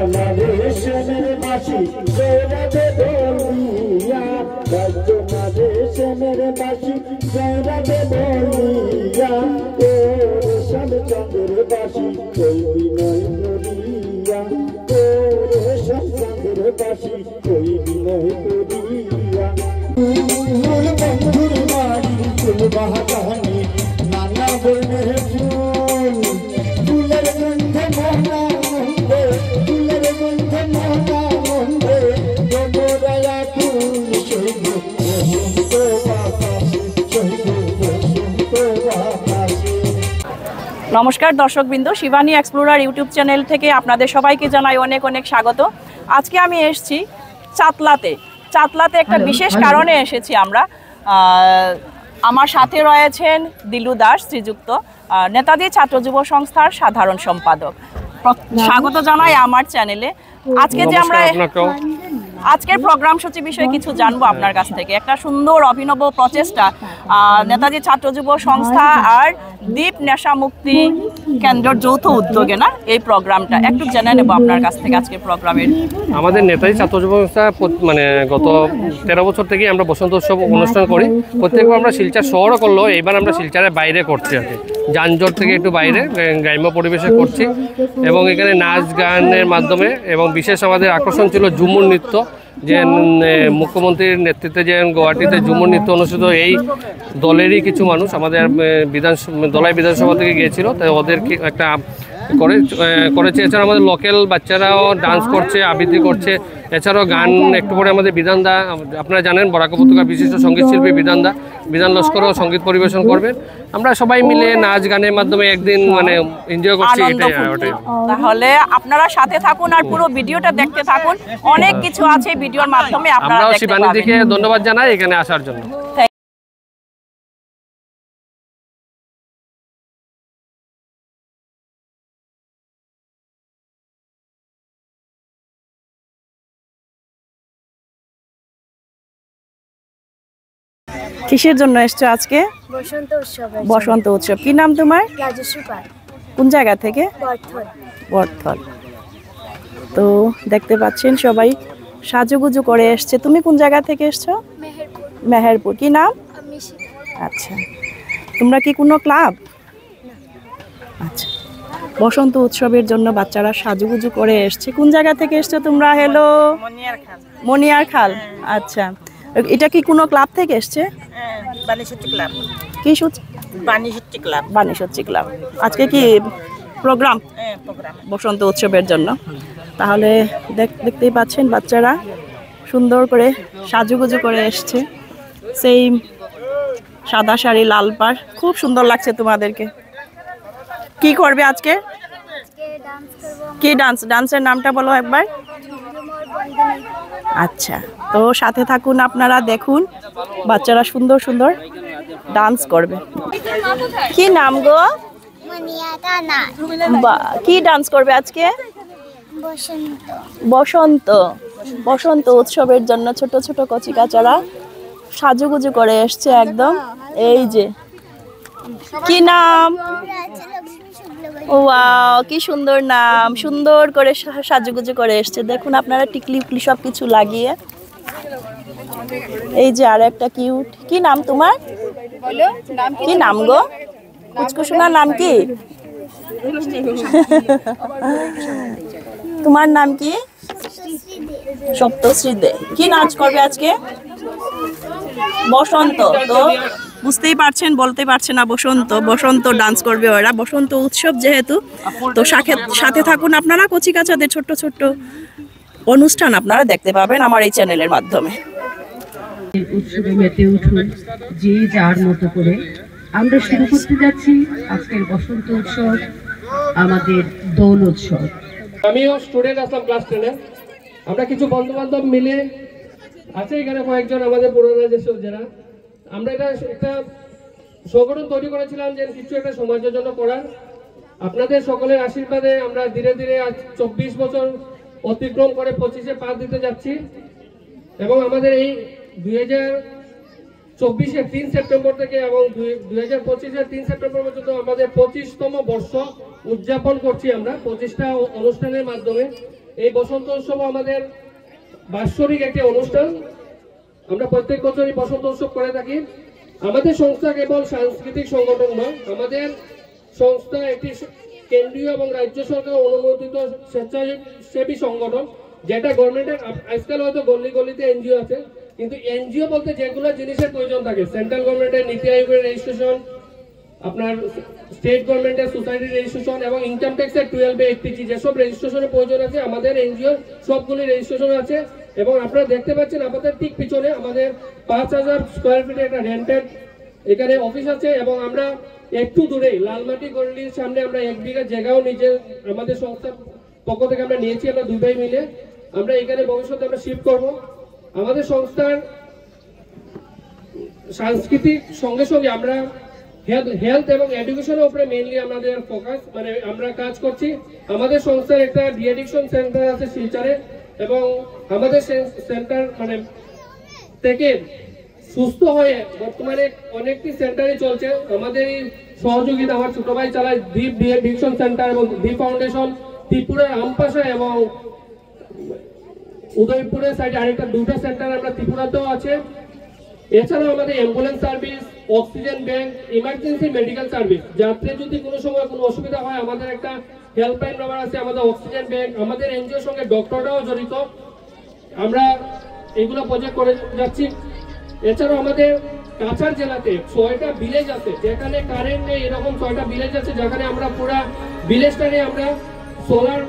আমারে শ্যামের বাসি গৌরবে বলিয়া রাজ্যমারে শ্যামের বাসি গৌরবে বলিয়া ও রেশম চাঁদের বাসি কই বিনয় করিয়া ও রেশম চাঁদের বাসি কই বিনয় করিয়া বন্ধুর বাড়ি ফুল বাগানে নানা বর্ণের ফুল ফুলের গন্ধে মোহনা মন্দে ফুলের গন্ধে মোহনা মন্দে ডোবরায়া ফুল শৈব বসন্ত বাতাসে শৈব বসন্ত বাতাসে। নমস্কার দর্শকবৃন্দ, শিবানী এক্সপ্লোরার ইউটিউব চ্যানেল থেকে আপনাদের সবাইকে জানাই অনেক অনেক স্বাগত। আজকে আমি এসেছি চাতলাতে একটা বিশেষ কারণে এসেছি আমরা। আমার সাথে রয়েছেন দিলু দাস শ্রীযুক্ত, নেতাজি ছাত্র যুব সংস্থার সাধারণ সম্পাদক। স্বাগত জানাই আমার চ্যানেলে। আজকে যে আমরা আজকের প্রোগ্রাম সূচি বিষয়ে কিছু জানবো আপনার কাছ থেকে। একটা সুন্দর অভিনব প্রচেষ্টা নেতাজি ছাত্র যুব সংস্থা আর দ্বীপ নেশা মুক্তি কেন্দ্রের যৌথ উদ্যোগে না এই প্রোগ্রামটা একটু জেনে নেব আপনার কাছ থেকে। আজকের প্রোগ্রামের আমাদের নেতাজি ছাত্র যুব সংস্থা মানে গত 13 বছর থেকে আমরা বসন্ত উৎসব অনুষ্ঠান করি। প্রত্যেকবার আমরা শিলচর শহরও করলেও এবার আমরা শিলচরের বাইরে করছি আর কি, যানজট থেকে একটু বাইরে গ্রাম্য পরিবেশে করছি এবং এখানে নাচ গানের মাধ্যমে এবং বিশেষ আমাদের আকর্ষণ ছিল ঝুমুর নৃত্য। যে মুখ্যমন্ত্রীর নেতৃত্বে যে গুয়াহাটিতে ঝুমুর নৃত্য অনুষ্ঠিত, এই দলেরই কিছু মানুষ আমাদের দলাই বিধানসভা থেকে গিয়েছিল, তাই ওদের একটা করেছে। এছাড়া আমাদের লোকাল বাচ্চারাও ডান্স করছে, আবৃত্তি করছে। এছাড়াও গান একটু পরে আমাদের বিধানদা, আপনারা জানেন বরাক উপত্যকার বিশিষ্ট সঙ্গীত শিল্পী বিধান লস্করও সঙ্গীত পরিবেশন করবেন। আমরা সবাই মিলে নাচ গানের মাধ্যমে একদিন মানে এনজয় করছি। তাহলে আপনারা সাথে থাকুন আর পুরো ভিডিওটা দেখতে থাকুন, অনেক কিছু আছে ভিডিওর মাধ্যমে আপনারা দেখতে পাবেন। শিবানীদিকে ধন্যবাদ জানাই এখানে আসার জন্য। কিসের জন্য এসছো আজকে? বসন্ত উৎসব। কি নাম তোমার? কোন জায়গা থেকে? বর্থল। তো দেখতে পাচ্ছেন সবাই সাজুগুজু করে এসছে। তুমি কোন জায়গা থেকে এসছো? মেহেরপুর। কি নাম? আচ্ছা, তোমরা কি কোনো ক্লাব? আচ্ছা, বসন্ত উৎসবের জন্য বাচ্চারা সাজুগুজু করে এসছে। কোন জায়গা থেকে এসছো তোমরা? হ্যালো, মনিয়ার খাল। আচ্ছা, এটা কি কোনো ক্লাব থেকে এসছে? বাণীসচ্চি ক্লাব। আজকে কি প্রোগ্রাম বসন্ত উৎসবের জন্য? তাহলে দেখতেই পাচ্ছেন বাচ্চারা সুন্দর করে সাজুগুজু করে এসছে। সেই সাদা শাড়ি, লাল পাড়, খুব সুন্দর লাগছে তোমাদেরকে। কি করবে আজকে? কি ডান্সের নামটা বলো একবার। আচ্ছা, তো সাথে থাকুন আপনারা, দেখুন বাচ্চারা সুন্দর সুন্দর ডান্স করবে। কি নাম গো? কি ডান্স করবে আজকে? বসন্ত উৎসবের জন্য ছোট ছোট কচিকাচারা সাজুগুজু করে এসছে একদম। এই যে কি নাম? ওয়াও, কি সুন্দর নাম, সুন্দর করে সাজুগুজু করে এসছে। দেখুন আপনারা টিকলি উকলি সব কিছু লাগিয়ে। এই যে আর একটা কিউট। কি নাম তোমার? কি নাম গো? কুচকুসুনার নাম কি? তোমার নাম কি? সপ্তশ্রী দে। কি নাচ করবে আজকে? বসন্ত। তো বুঝতেই পারছেন, বলতে পারছে না বসন্ত ডান্স করবে ওরা। বসন্ত উৎসব যেহেতু, তো সাথে থাকুন আপনারা। কচিকাচাদের ছোট্ট ছোট্ট অনুষ্ঠান আপনারা দেখতে পাবেন আমার এই চ্যানেলের মাধ্যমে। উৎসবে মেতে উঠুন যে যার মতো করে। আমরা শুরু করতে যাচ্ছি আজকের বসন্ত উৎসব, আমাদের দোল উৎসব। আমিও স্টুডেন্ট আসলাম ক্লাস 10-এ। আমরা কিছু বন্ধু বান্ধব মিলে আছে এখানে কয়েকজন আমাদের পুরোনো যেসব যারা, আমরা একটা সংগঠন তৈরি করেছিলাম যে কিছু একটা সমাজের জন্য করার। আপনাদের সকলের আশীর্বাদে আমরা ধীরে ধীরে আজ 24 বছর অতিক্রম করে 25-এ পা দিতে যাচ্ছি এবং আমাদের এই 2024-এর 3 সেপ্টেম্বর থেকে এবং 2025-এর 3 সেপ্টেম্বর পর্যন্ত আমাদের 25তম বর্ষ উদযাপন করছি আমরা 25টা অনুষ্ঠানের মাধ্যমে। এই বসন্ত উৎসব আমাদের বাৎসরিক একটি অনুষ্ঠান। আমরা প্রত্যেক বছরই বসন্ত উৎসব করে থাকি। আমাদের সংস্থা কেবল সাংস্কৃতিক সংগঠন নয়, আমাদের সংস্থা একটি কেন্দ্রীয় এবং রাজ্য সরকার অনুমোদিত স্বেচ্ছাসেবী সংগঠন, যেটা গভর্নমেন্টের আজকাল হয়তো গলি গলিতে এনজিও আছে, কিন্তু এনজিও বলতে যেগুলো জিনিসের প্রয়োজন থাকে, সেন্ট্রাল গভর্নমেন্টের নীতি আয়োগের রেজিস্ট্রেশন, আপনার স্টেট গভর্নমেন্টের সোসাইটি রেজিস্ট্রেশন এবং ইনকাম ট্যাক্সের 12 APT যেসব রেজিস্ট্রেশনের প্রয়োজন আছে আমাদের এনজিও সবগুলি রেজিস্ট্রেশন আছে। এবং আপনারা দেখতে পাচ্ছেন আমাদের ঠিক পিছনে আমাদের 5000 স্কোয়ার ফিটের একটা রেন্টেড এখানে অফিস আছে। এবং আমরা একটু দূরে লালমাটি গল্লির সামনে আমরা 1 বিঘা জায়গাও নিজে আমাদের সংস্থার পক্ষ থেকে আমরা নিয়েছি, আমরা 2 ভাই মিলে। আমরা এখানে ভবিষ্যতে আমরা শিফট করব। আমাদের সংস্থার সাংস্কৃতিক সঙ্গে সঙ্গে আমরা হেলথ এবং এডুকেশনের উপরে মেইনলি আমাদের ফোকাস, মানে আমরা কাজ করছি। আমাদের সংস্থার একটা ডিএডিকশন সেন্টার আছে শিলচরে, এবং আমাদের সেন্টার মানে থেকে সুস্থ হয়ে বর্তমানে অনেকটি সেন্টারই চলছে। আমাদের এই সহযোগিতা আমার ছোট ভাই চালায় দীপ ডিএডিকশন সেন্টার এবং দীপ ফাউন্ডেশন, ত্রিপুরার আমপাশা এবং উদয়পুরের সাইডে আরেকটা 2টা সেন্টার আমরা ত্রিপুরাতেও আছে। এছাড়াও আমাদের ambulance service, oxygen bank, emergency medical service, যাত্রী যদি কোনো সময় কোনো অসুবিধা হয় আমাদের একটা হেল্পলাইন নাম্বার আছে, আমাদের অক্সিজেন ব্যাংক, আমাদের এনজিওর সঙ্গে ডক্টররাও জড়িত। আমরা এগুলো প্রজেক্ট করে যাচ্ছি। এছাড়াও আমাদের কাছাড় জেলাতে 6টা ভিলেজ আছে যেখানে কারেন্ট নেই, এরকম 6টা ভিলেজ আছে যেখানে আমরা পুরা ভিলেজটাকে আমরা সোলার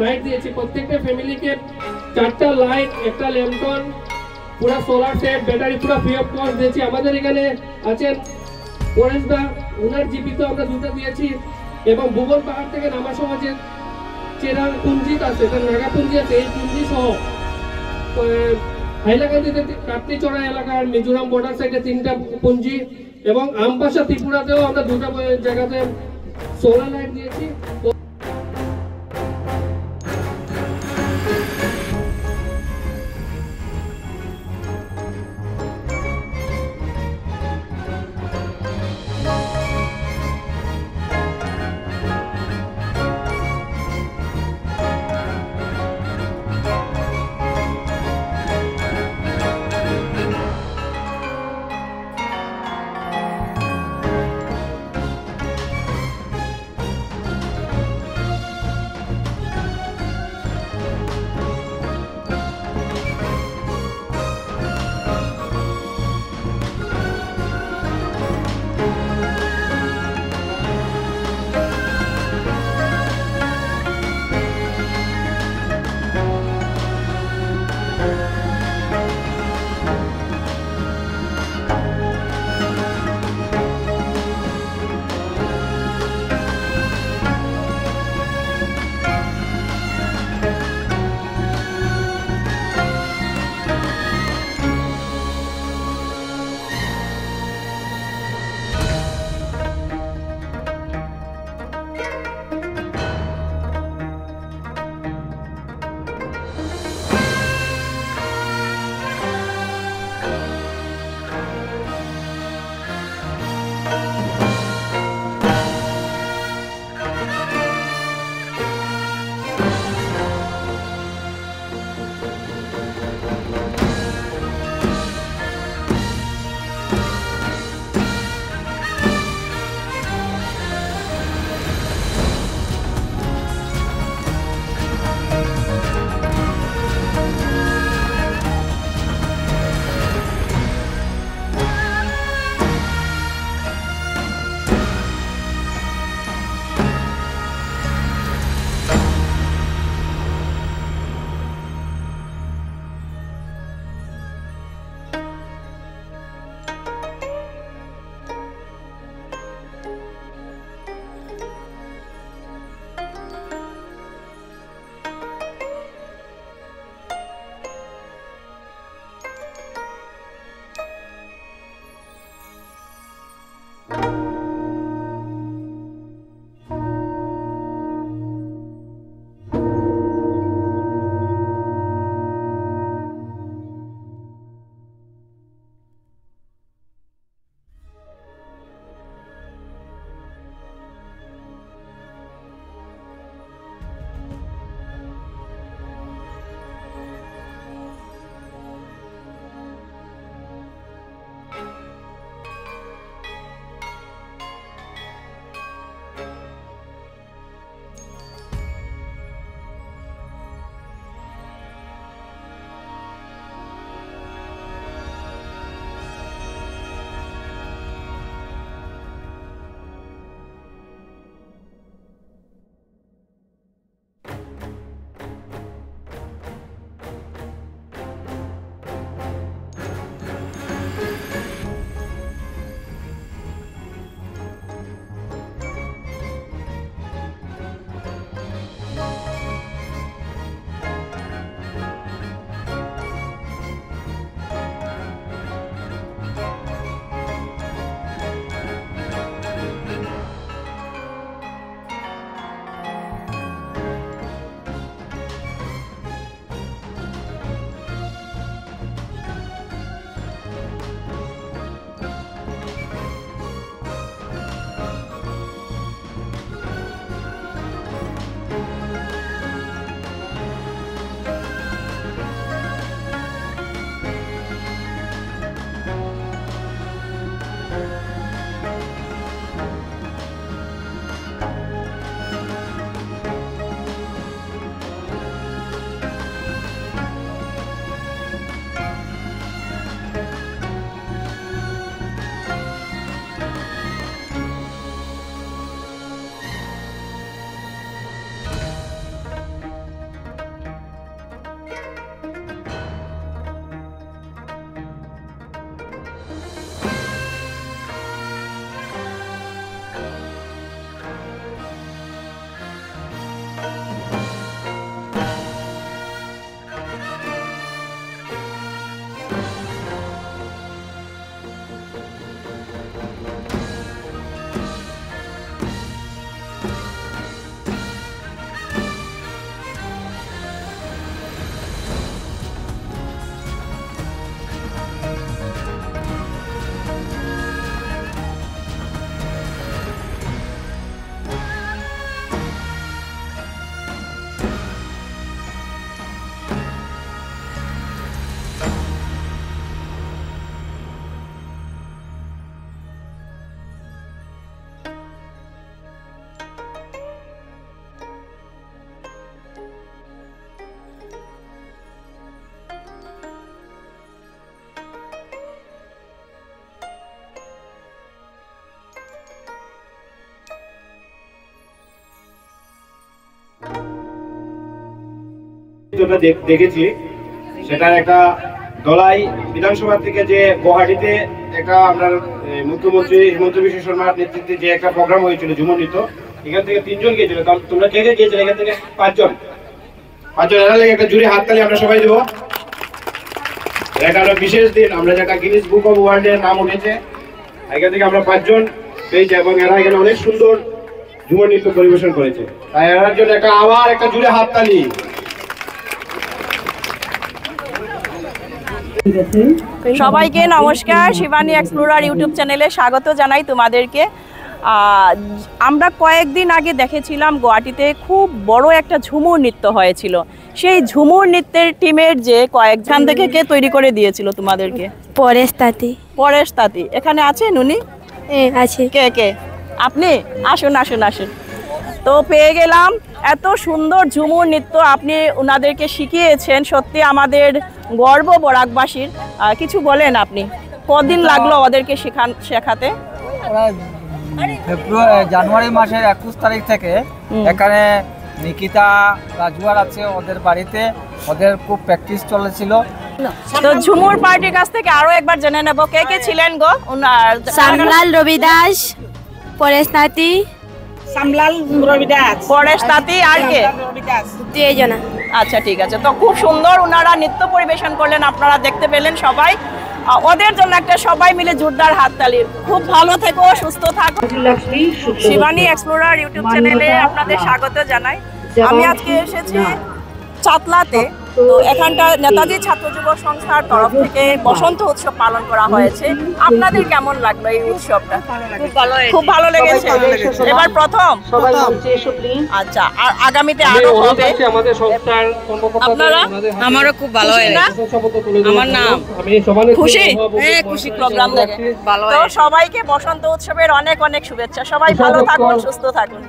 লাইট দিয়েছি। প্রত্যেকটা ফ্যামিলিকে 4টা লাইট, একটা ল্যাম্পটন, পুরা সোলার সেট, ব্যাটারি পুরা ফ্রি অফ কস্ট দিয়েছি। আমাদের এখানে আছেন পরেশ দা, ওনার জিপিতে আমরা 2টা দিয়েছি। এবং ভুবন পাহাড় থেকে নামা সমাজের চেরা পুঞ্জিত আছে, এটা নাগা পুঞ্জি আছে, এই পুঞ্জি সহ হাইলাকান্দিতে কাটনিচড়া এলাকার মিজোরাম বর্ডার সাইডে 3টা পুঞ্জি, এবং আমপাশা ত্রিপুরাতেও আমরা 2টা জায়গাতে সোলার লাইট দিয়েছি। দেখেছি সেটার একটা ধলাই বিধানসভা থেকে যে গুয়াহাটিতে একটা আপনার মুখ্যমন্ত্রী হিমন্ত বিশ্ব শর্মার নেতৃত্বে যে একটা প্রোগ্রাম হয়েছিল ঝুমুর নৃত্য, এখান থেকে 3 জন গিয়েছিল। তোমরা কে কে গিয়েছিলে? এখান থেকে 5 জন এরা লাগে একটা জুড়ে হাততালি আমরা সবাই দেবো। এটা একটা বিশেষ দিন, আমরা যেটা গিনিস বুক অফ ওয়ার্ল্ডের নাম উঠেছে, এখান থেকে আমরা 5 জন পেয়েছি এবং এরা এখানে অনেক সুন্দর ঝুমুর নৃত্য পরিবেশন করেছে। তাই এরার জন্য আবার একটা জুড়ে হাততালি। সবাইকে নমস্কার, শিবানী এক্সপ্লোরার ইউটিউব চ্যানেলে স্বাগত জানাই তোমাদেরকে। আমরা কয়েকদিন আগে দেখেছিলাম গুয়াহাটিতে খুব বড় একটা ঝুমুর নৃত্য হয়েছিল। সেই ঝুমুর নৃত্যের টিমের যে কয়েকজন থেকে কে তৈরি করে দিয়েছিল তোমাদেরকে? পরেশ তাঁতি এখানে আছেন উনি? আছে। কে কে? আপনি আসুন আসুন আসুন। তো পেয়ে গেলাম এত সুন্দর ঝুমুর নৃত্য আপনি ওনাদেরকে শিখিয়েছেন, সত্যি আমাদের গর্ব বরাকবাসীর। কিছু বলেন আপনি, কদিন লাগলো ওদেরকে শেখাতে? জানুয়ারি মাসের 21 তারিখ থেকে এখানে নিকিতা রাজুয়ার আছে ওদের বাড়িতে, ওদের খুব প্র্যাকটিস চলেছিল। তো ঝুমুর পার্টির কাছ থেকে আরো একবার জেনে নেব কে কে ছিলেন গো? শ্যামলাল রবিদাস, পরেশ তাঁতি, পরেশ তাঁতি আর কে? 2 জন। আচ্ছা ঠিক আছে। তো খুব সুন্দর ওনারা নৃত্য পরিবেশন করলেন, আপনারা দেখতে পেলেন সবাই। ওদের জন্য একটা সবাই মিলে জোরদার হাততালি। খুব ভালো থেকো, সুস্থ থাকো। শিবানী এক্সপ্লোরার ইউটিউব চ্যানেলে আপনাদের স্বাগত জানাই। আমি আজকে এসেছি চাতলাতে। তো এখানটা নেতাজি ছাত্র যুব সংস্থার তরফ থেকে বসন্ত উৎসব পালন করা হয়েছে। আপনাদের কেমন লাগলো এই উৎসবটা? খুব ভালো লেগেছে। এবার প্রথম? আচ্ছা, আর আগামীতে আরো হবে? আমাদের সংস্থার আপনারা? আমারও খুব ভালো হয়েছে। আমার নাম খুশি। হ্যাঁ, খুশি প্রোগ্রাম দেখে ভালো। তো সবাইকে বসন্ত উৎসবের অনেক অনেক শুভেচ্ছা। সবাই ভালো থাকুন, সুস্থ থাকুন।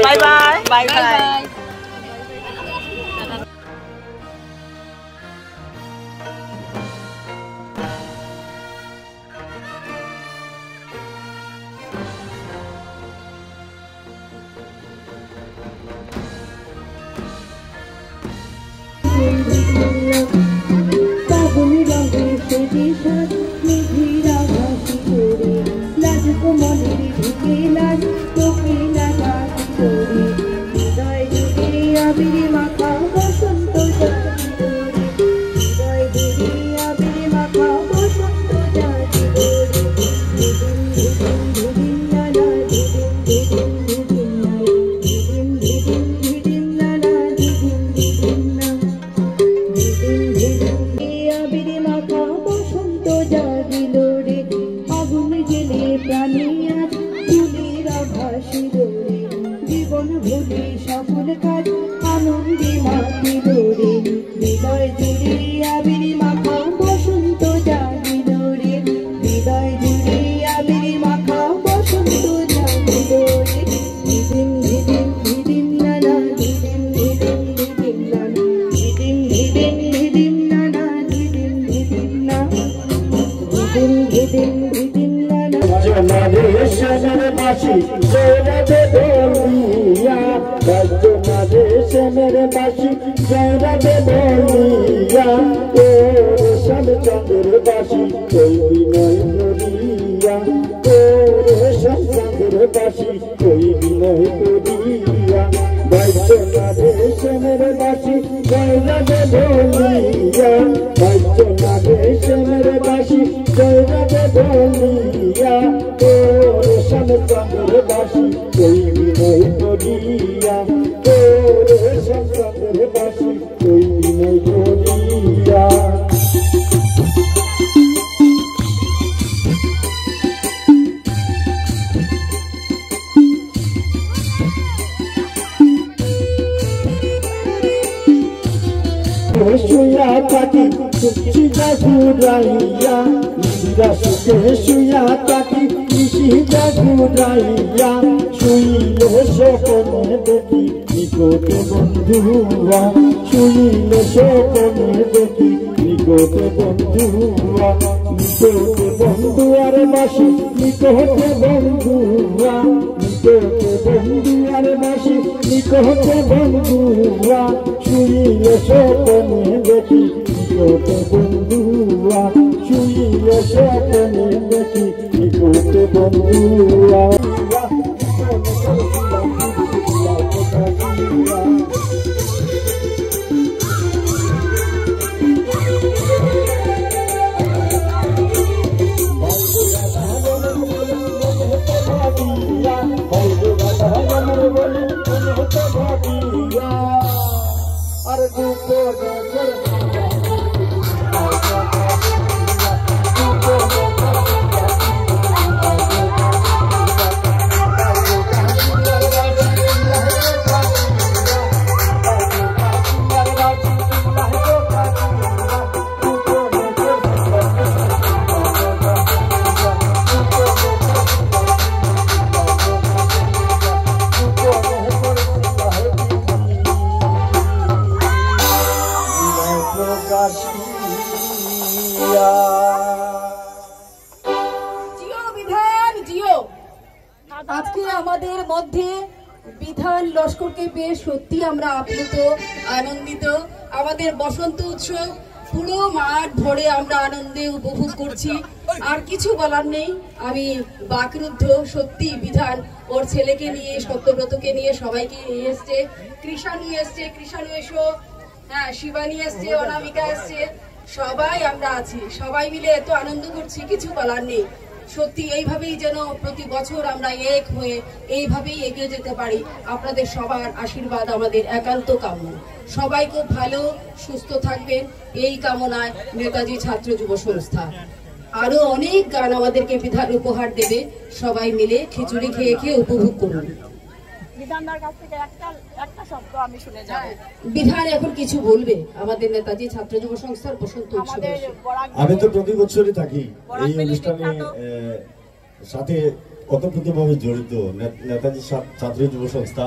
Bye bye bye bye. मेरे बासी गौरव बोलिया ओ रेशम चंद्र बासी कोई भी नहीं बोलिया ओ रेशम चंद्र बासी कोई भी नहीं बोलिया बच्चों देश मेरे बासी गौरव बोलिया बच्चों देश मेरे बासी गौरव बोलिया ओ रेशम चंद्र बासी कोई भी नहीं बोलिया बासी कोई नहीं बोलिया सुया ताकी सीधा गुराइया सीधा सुखे सुया ताकी सीधा गुराइया सुईले सोपने देखी निकोटे बंधुआ सुईले सोपने देखी निकोटे बंधुआ निकोटे बंधुआर बासी निकोटे बंधुआ निकोटे बंधुआर बासी निकोटे बंधुआ सुईले স্বপ্নে দেখি নিকটে বন্ধুয়া শুইলে স্বপ্নে দেখি নিকটে বন্ধুয়া আজকে আমাদের মধ্যে বিধান লস্করকে পেয়ে সত্যি আমরা আপ্লুত আনন্দিত। আমাদের বসন্ত উৎসব পুরো মাঠ ভরে আমরা আনন্দে উপভোগ করছি, আর কিছু বলার নেই। আমি বাকরুদ্ধ, সত্যি বিধান ওর ছেলেকে নিয়ে, সত্যব্রতকে নিয়ে, সবাইকে নিয়ে এসছে, কৃষাণু এসছে, কৃষাণু এসো, হ্যাঁ শিবানী এসছে, অনামিকা এসছে, সবাই আমরা আছি, সবাই মিলে এত আনন্দ করছি, কিছু বলার নেই। সত্যি এইভাবেই যেন প্রতি বছর আমরা এক হয়ে এইভাবেই এগিয়ে যেতে পারি। আপনাদের সবার আশীর্বাদ আমাদের একান্ত কাম্য। সবাই খুব ভালো সুস্থ থাকবেন এই কামনায় নেতাজি ছাত্র যুব সংস্থা আরো অনেক গান আমাদেরকে বিধান উপহার দেবে। সবাই মিলে খিচুড়ি খেয়ে খেয়ে উপভোগ করুন। বিধান এখন কিছু বলবে আমাদের নেতাজি ছাত্র যুব সংস্থার বসন্ত উৎসবে। আমি তো প্রতি বছরই থাকি এই অনুষ্ঠানে সাথে ওতপ্রোতভাবে জড়িত। নেতাজি ছাত্র যুব সংস্থা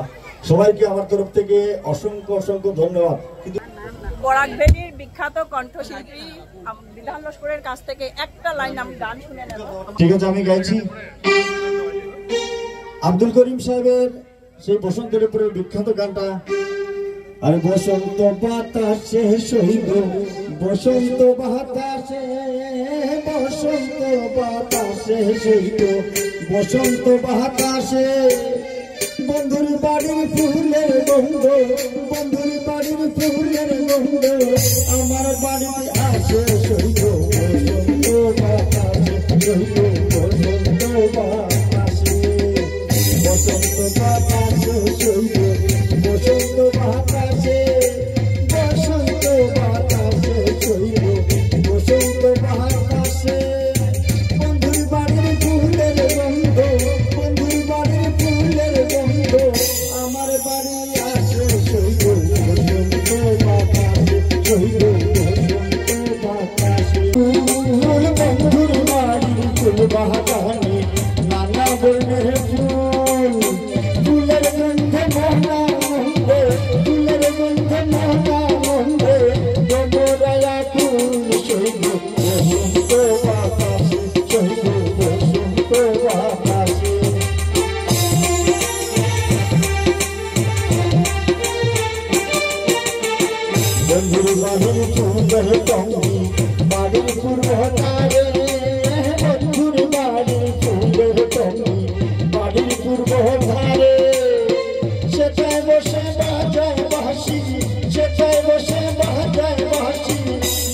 সবাইকে আমার তরফ থেকে অসংখ্য অসংখ্য ধন্যবাদ। বরাক ভ্যালির বিখ্যাত কণ্ঠশিল্পী বিধান লস্করের কাছ থেকে একটা লাইন আমি গান শুনে নেব। ঠিক আছে, আমি গাইছি। আব্দুল করিম সাহেবের সেই বসন্তের উপরে বিখ্যাত গানটা। আর বসন্ত বাতাসে সইব, বসন্ত বাতাসে, বসন্ত বাতাসে সইব, বসন্ত বাতাসে বন্ধুর বাড়ির ফুলের গন্ধ, বন্ধুর বাড়ির ফুলের গন্ধ আমার বাড়িতে আসে সইব, বসন্ত বাতাসে সইব, বসন্ত বাতাসে, বসন্ত বাতাসে সইব, বসন্ত বাতাসে, বসন্ত বাতাসে সইব, বসন্ত বাতাসে বন্ধুর বাড়ির ফুলের গন্ধ, বন্ধুর বাড়ির ফুলের গন্ধ আমার বাড়ি আসে সইব, বসন্ত বাতাসে সইব, বসন্ত বাতাসে। বন্ধুর বাড়ির ফুল বাগানে নানা বর্ণের ফুল, ফুলের গন্ধে মহা মন্দে, ফুলের গন্ধে মহা মন্দে ডোবরায়া ফুল সইব, বসন্ত বাতাসে সইব, বসন্ত বাতাসে। বন্ধুর বাড়ির ফুলের টঙ্গি বাড়ির পূর্ব তারে, বন্ধুর বাড়ির ফুলের টঙ্গি বাড়ির পূর্ব ধারে, সেটাই বসে বাজায় বাঁশি, সেটাই বসে বাজায় বাঁশি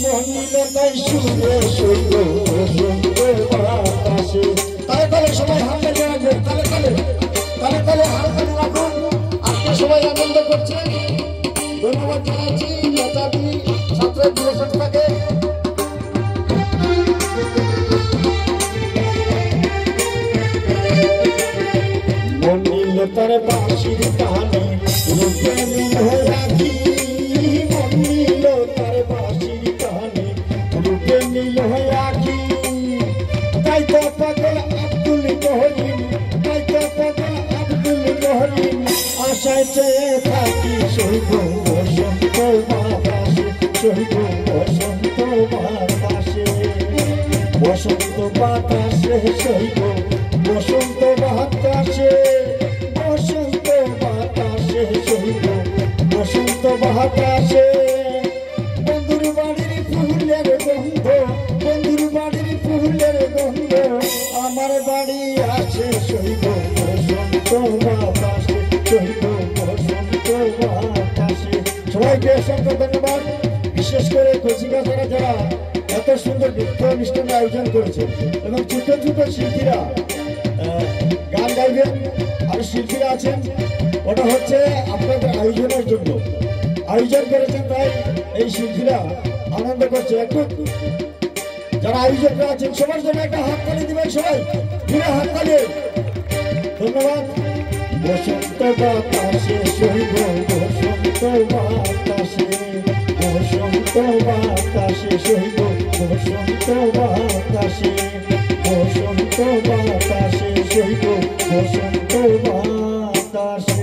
মহিলাটাই সুরে সইব, বসন্ত বাতাসে। তালে তালে সবাই হাতে রাখবেন, তালে তালে তালে তালে হাতে রাখুন। আজকে সবাই আনন্দ করছে। ধন্যবাদ জানাচ্ছি নেতাজি ছাত্র যুব সংস্থাকে। মনিল তার বাঁশির টানে রূপে নীল রাখি, মনিল তার বাঁশির টানে রূপে নীল রাখি। তাই তো পাগল আব্দুল করিম, তাই তো পাগল আব্দুল করিম আশায় চেয়ে থাকি সইব, বসন্ত বাতাসে সইব, বসন্ত বাতাসে, বসন্ত বাতাসে সইব, বসন্ত বাতাসে, বসন্ত বাতাসে সইব, বসন্ত বাতাসে। বাতাসে শহীদ বসন্ত বাতাসে। সবাইকে অসংখ্য ধন্যবাদ। বিশেষ করে কচিকাছাড়া যারা এত সুন্দর নৃত্য অনুষ্ঠানের আয়োজন করেছে এবং ছোট ছোট শিল্পীরা গান গাইবেন, আরো শিল্পীরা আছেন, ওটা হচ্ছে আপনাদের আয়োজনের জন্য আয়োজন করেছেন, তাই এই শিল্পীরা আনন্দ করছে। একটু যারা আয়োজকরা আছেন সবার জন্য একটা হাততালি দিবেন, সবাই দূরে হাততালি। ধন্যবাদ। বসন্ত বাতাসে শহীদ বসন্ত বাতাসে বসন্ত বাতাসে শহীদ বসন্ত বাতাসে বসন্ত বাতাসে শহীদ বসন্ত বাতাসে।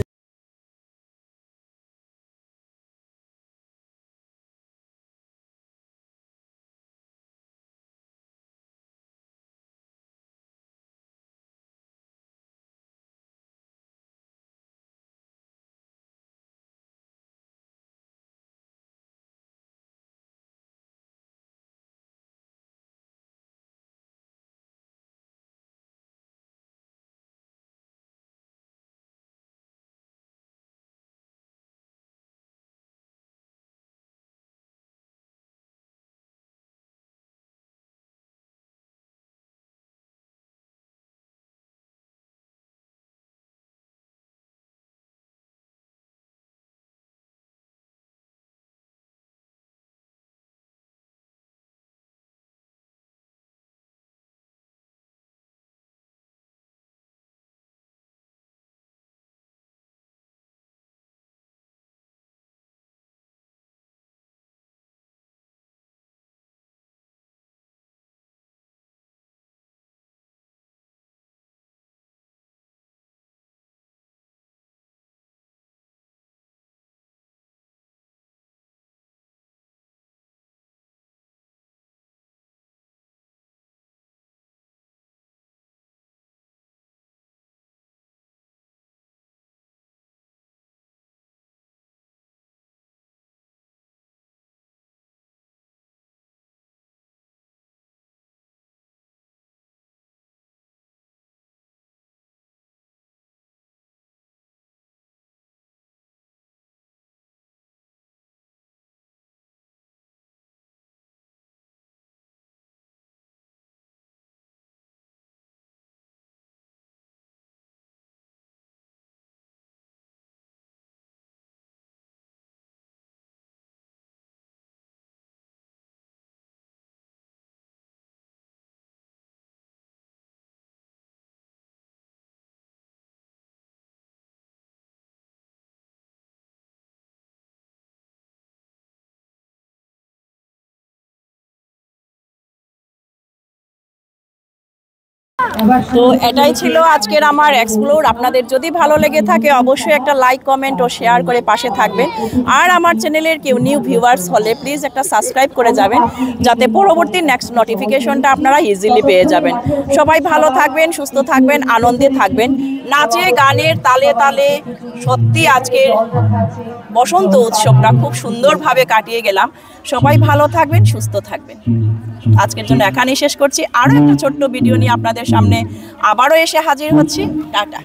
তো এটাই ছিল আজকের আমার এক্সপ্লোর। আপনাদের যদি ভালো লেগে থাকে অবশ্যই একটা লাইক, কমেন্ট ও শেয়ার করে পাশে থাকবেন। আর আমার চ্যানেলের কেউ নিউ ভিউয়ার্স হলে প্লিজ একটা সাবস্ক্রাইব করে যাবেন, যাতে পরবর্তী নেক্সট নোটিফিকেশনটা আপনারা ইজিলি পেয়ে যাবেন। সবাই ভালো থাকবেন, সুস্থ থাকবেন, আনন্দে থাকবেন। নাচে গানের তালে তালে সত্যি আজকের বসন্ত উৎসবটা খুব সুন্দরভাবে কাটিয়ে গেলাম। সবাই ভালো থাকবেন, সুস্থ থাকবেন। আজকের জন্য এখানেই শেষ করছি। আরও একটা ছোট্ট ভিডিও নিয়ে আপনাদের সামনে আবারও এসে হাজির হচ্ছি। টাটা।